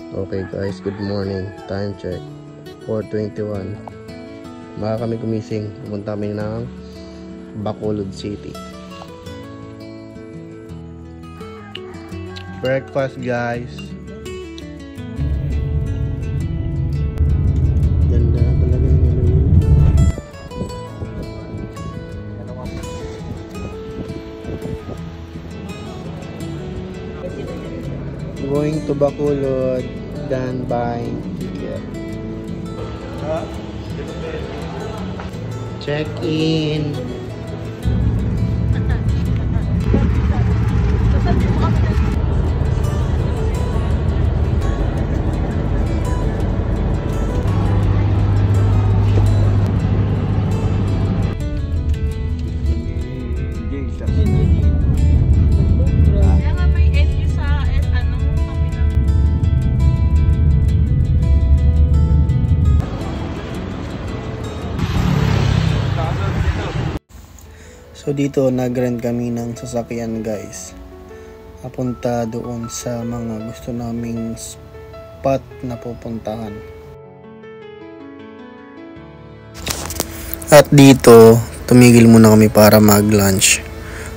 Okay guys, good morning. Time check 4:21. Baka kami gumising. Pumunta kami ng Bacolod City. Breakfast guys. Ganda talaga yung going to Bacolod, then buying ticket. Check in. So dito nag-rent kami ng sasakyan guys. Papunta doon sa mga gusto naming spot na pupuntahan. At dito tumigil muna kami para mag-lunch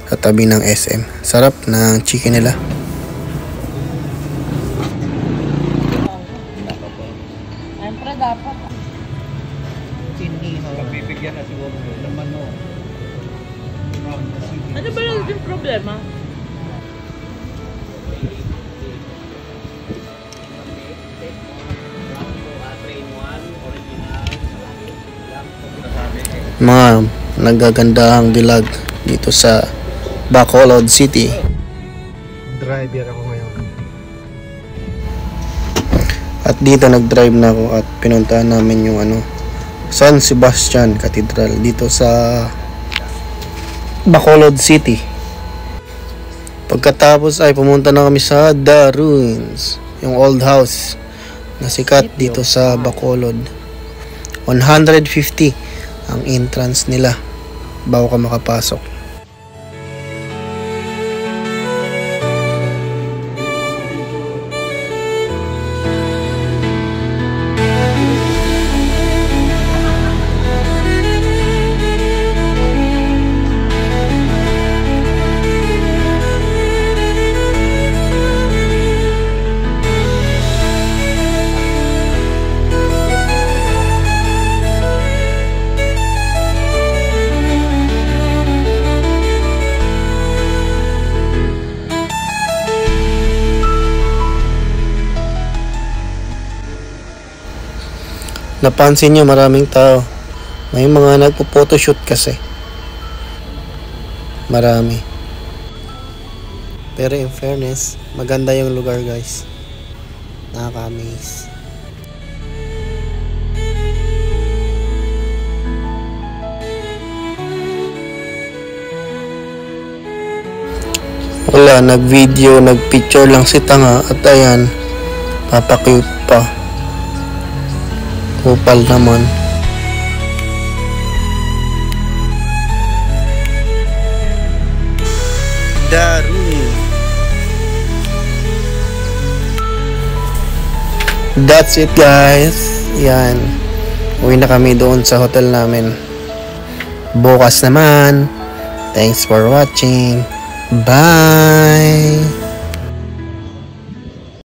sa tabi ng SM. Sarap ng chicken nila. Siyempre dapat. Pagbibigyan na siguro naman no. Ano ba yung problema? Mga nagagandahang dilag dito sa Bacolod City. Driver ako ngayon. At dito nag-drive na ako at pinuntahan namin yung San Sebastian Cathedral dito sa Bacolod City. Pagkatapos ay pumunta na kami sa The Ruins, yung old house na sikat dito sa Bacolod. 150 ang entrance nila bago ka makapasok. Napansin nyo maraming tao. May mga nagpo-photoshoot kasi. Marami. Pero in fairness, maganda yung lugar guys. Nakaka-amaze. Wala, nag-video, nag-picture lang si tanga at ayan, papakyut pa. Kupal naman. Daru. That's it guys. Yan. Uwi na kami doon sa hotel namin. Bukas naman. Thanks for watching. Bye.